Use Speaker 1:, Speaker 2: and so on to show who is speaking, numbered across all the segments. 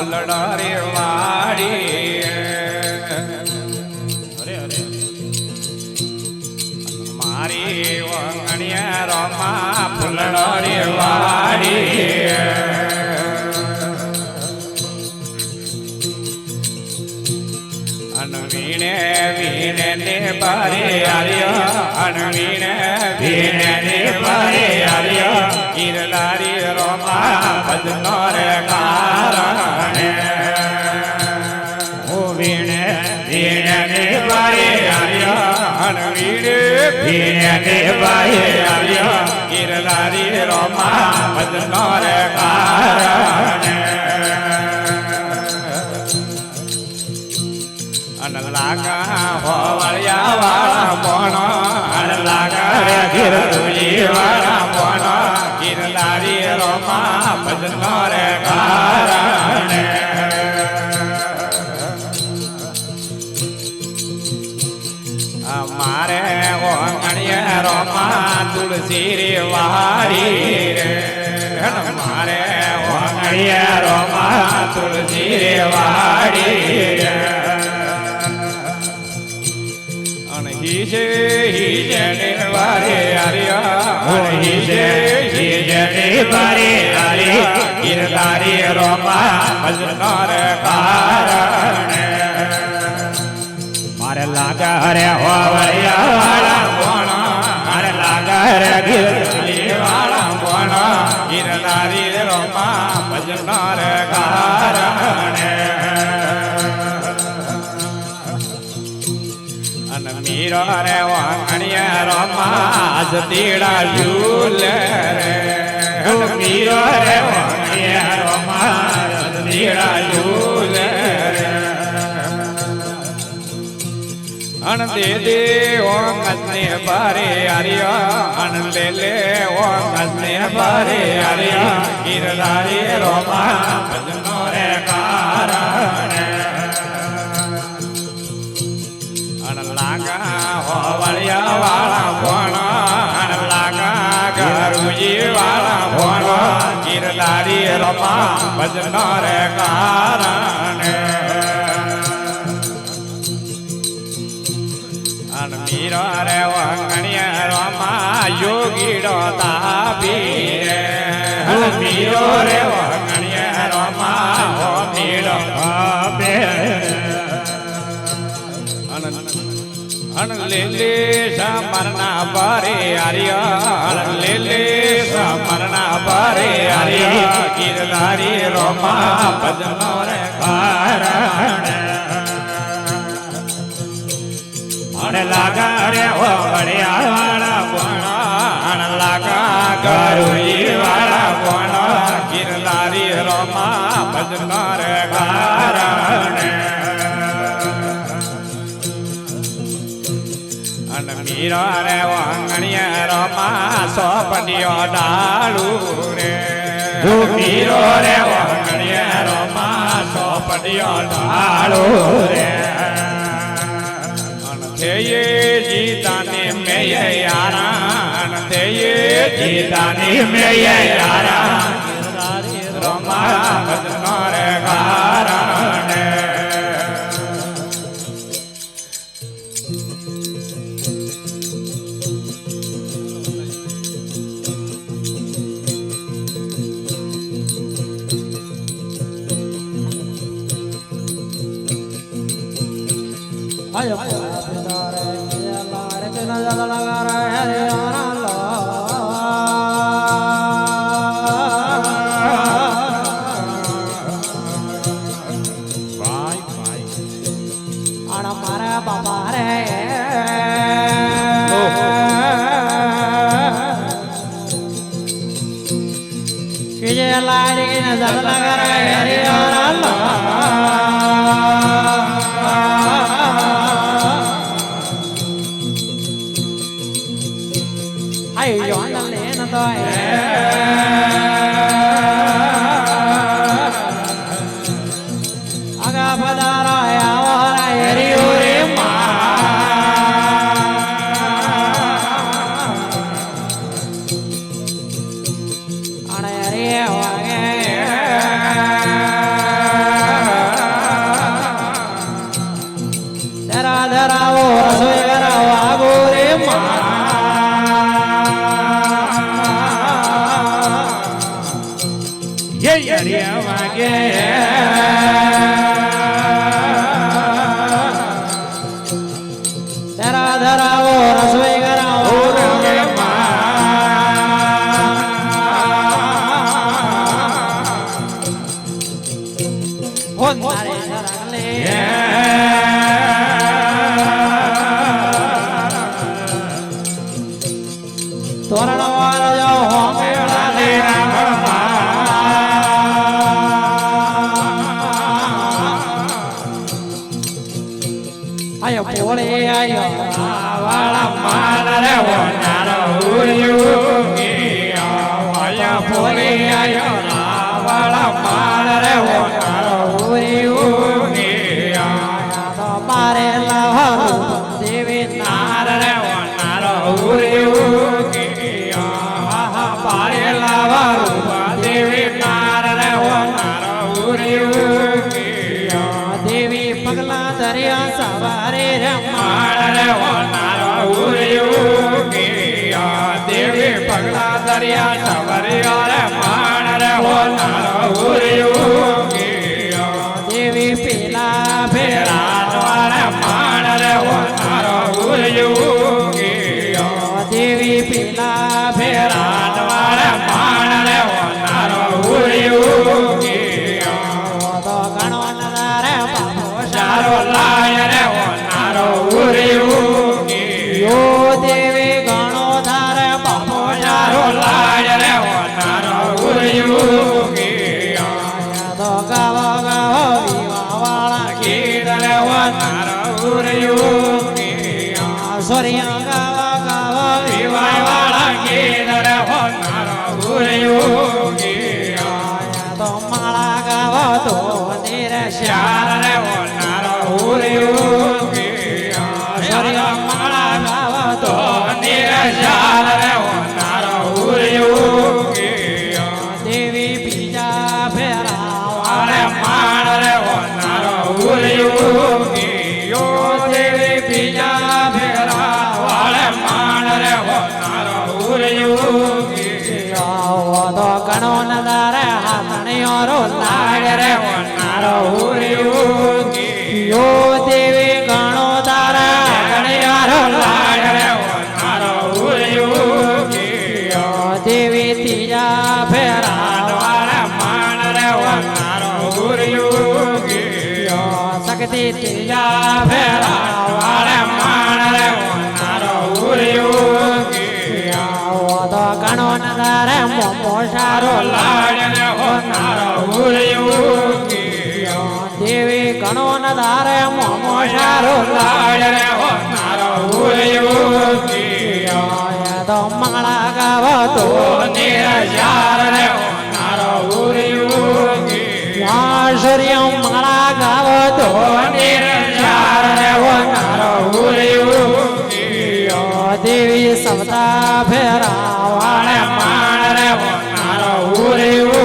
Speaker 1: ફૂલડો રે વાડી મારી વંગણિયા રોમા ફૂલડો રે વાડી અનવીણે વીણે ને બારે આર્યો અનવીણે વીણે ને બારે આર્યો ગિરલારી રોમા ભજનો રે કારણે ઓ વીણે વીણે ને બારે આર્યો અનવીણે વીણે ને બારે આર્યો ગિરલારી રોમા ભજનો રે કારણે અન લાગા હોવળિયા વાળા પોણો અન લાગા રે ગિરતુજી વાળા પોણો ગિરલારી રોમા ભજનો રે કારણે મારે ઓગણિયા રોમા તુલસી રે વાડી રે મારે ઓગણિયા રોમા તુલસી રે વાડી રે હિજે ને વારે આર્યા હિજે ને વારે આર્યા ગિરલારી રોમા ભજનો રે કારણે મારે લાગા રે હોવળિયા વાળા પોણો મારે લાગા રે ગિરલારી વાળા પોણો ગિરલારી રોમા ભજનો રે કારણે મીરો રે વાંગણિયા રોમા જતીડા ઝૂલે રે મીરો રે વાંગણિયા રોમા જતીડા ઝૂલે રે અણ દે દે ઓંગને બારે આર્યા અણ લે લે ઓંગને બારે આર્યા ગિરલારી રોમા ભજનો રે કારણે હોવળિયા વાળા ભણો અન લાગા ગરુજી વાળા ભણો ગિરલારી રોમા ભજનો રે કારણે અન મીરો રે વંગણિયા રોમા યોગીડો તાપી રે મીરો રે વંગણિયા રોમા હો મીડો તાપે અણ લેલે સમરના બારે આર્યા અણ લેલે સમરના બારે આર્યા ગિરલારી રોમા ભજનો રે કારણે અણ લાગા રે હોવળિયા વાળા પોણો અણ લાગા ગરુજી વાળા પોણો ગિરલારી રોમા ભજનો રે કારણે મીરો રે વાંગણિયા રોમા સોપડિયો ડાળુ રે મીરો રે વાંગણિયા રોમા સોપડિયો ડાળુ રે થેયે જીતાને મેયે યારા થેયે જીતાને મેયે યારા રોમા ભજનો રે કારણે
Speaker 2: ધરાવો રસોઈ કરાવો આગો રે
Speaker 1: વાગે
Speaker 2: ધરા ધરાવો રસોઈ કરાવો મારે ધરાલે તોરણ વાળો જાઓ હોમેળા લે આયો પોળે આયો
Speaker 1: વાળા માલ રે વનારો ઉર્યો આયા પોલે આયો વાળા માલ રે વનારો ઉર્યો
Speaker 2: તો મારે લાવ દેવી
Speaker 1: નાર રે વનારો ઉર્યો પારે લાવા દેવી નાર રે વનારો ઉર્યો
Speaker 2: દેવી પગલા ધર્યા સવારે
Speaker 1: માળ રે વનારો ઉર્યો દેવી પગલા દરિયા સવરિયા રે માણ રે વનારો ઉર્યો
Speaker 2: દેવી પેલા ભેરા
Speaker 1: રાતવાળે માણ રે વનારો ઉર્યો
Speaker 2: દેવી પેલા ભેરા
Speaker 1: રાતવાળે માણ રે વનારો ઉર્યો
Speaker 2: તો ઘણો નરે બાપો
Speaker 1: સારો લાય રે વનારો ઉર્યો
Speaker 2: યો દેવી ઘણો ધારે બાપો
Speaker 1: સારો લાય રે વનારો ઉર્યો
Speaker 2: તો ગાવો ગાવો વિવા વાળા
Speaker 1: ગીત રે વનારો ઉર્યો
Speaker 2: સોરિયા ગાવો ગાવો
Speaker 1: વિવાય વાળા ગીત રે વનારો ઉર્યો
Speaker 2: તો માળા ગાવો તો નીરે
Speaker 1: શ્યાર રે વનારો ઉર્યો
Speaker 2: સોરિયા માળા ગાવો તો
Speaker 1: તો નિરજાર રે વનારો ઉર્યો
Speaker 2: દેવી બીજા ફેરા
Speaker 1: વાળે માણ રે વનારો ઉર્યો દેવી બીજા ફેરા વાળે માણ રે વનારો ઉર્યો
Speaker 2: તો ઘણો નદારે હાથણીઓ રો લાગે રે
Speaker 1: વનારો ઉર્યો
Speaker 2: યો દેવી ઘણો તારે હાથણીઓ રો લાગે
Speaker 1: રે વનારો ઉર્યો
Speaker 2: દેવી ત્રીજા ફેરા
Speaker 1: વાળે માણ રે વનારો ઉર્યો
Speaker 2: શક્તિ ત્રીજા ફેરા
Speaker 1: વાળે માણ રે વનારો ઉર્યો
Speaker 2: તો ઘણો નદારે મોમો સારો
Speaker 1: લાડ રે વનારો ઉર્યો
Speaker 2: દેવી ઘણો નદારે મોમો સારો
Speaker 1: લાડ રે વનારો ઉર્યો
Speaker 2: તો માળા ગાવો તો
Speaker 1: નિરજાર રે વનારો ઉર્યો
Speaker 2: સૂર્ય માળા ગાવો તો
Speaker 1: નિરજાર રે વનારો ઉર્યો
Speaker 2: દેવી સવતા ફેરા
Speaker 1: વાળે માણ રે વનારો ઉર્યો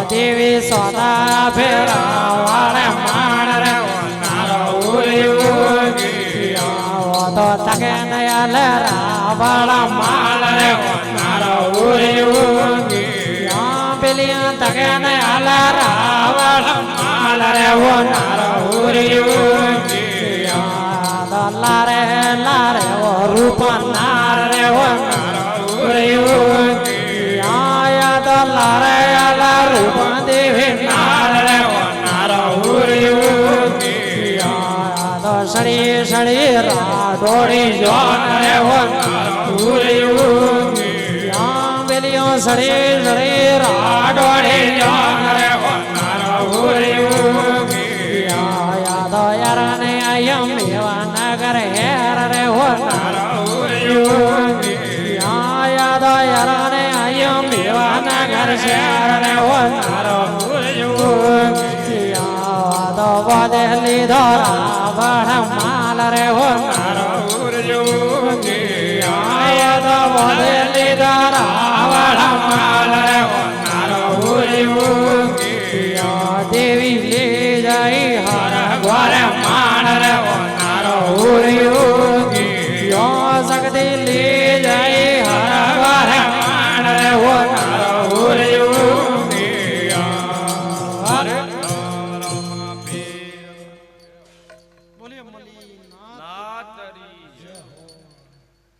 Speaker 2: દેવી સોતા ફેરા
Speaker 1: વાળે માણ રે વનારો ઉર્યો
Speaker 2: તો તકે નયા રાવણ
Speaker 1: માલ રે વનારો ઉર્યો
Speaker 2: પેલી તકે નયા રાવણ
Speaker 1: માલ રે વનારો ઉર્યો
Speaker 2: લારે લારે ઓ રૂપ નાર રે
Speaker 1: વનારો ઉર્યો
Speaker 2: આયા તો લારે આલા રૂપ દેવી
Speaker 1: નાર રે વનારો ઉર્યો
Speaker 2: તો સડી સડી રાડોડી
Speaker 1: જોન રે વનારો ઉર્યો
Speaker 2: પેલીઓ સડી સડી રાડોડી
Speaker 1: જોન રે વનારો ઉર્યો
Speaker 2: આયા તો યાર ને આયા મેવા નગર હેર રે
Speaker 1: વનારો ઉર્યો
Speaker 2: આયા તો યાર ને આયા મેવા નગર શહેર રે
Speaker 1: વનારો ઉર્યો
Speaker 2: તો વધે લીધો રાવણ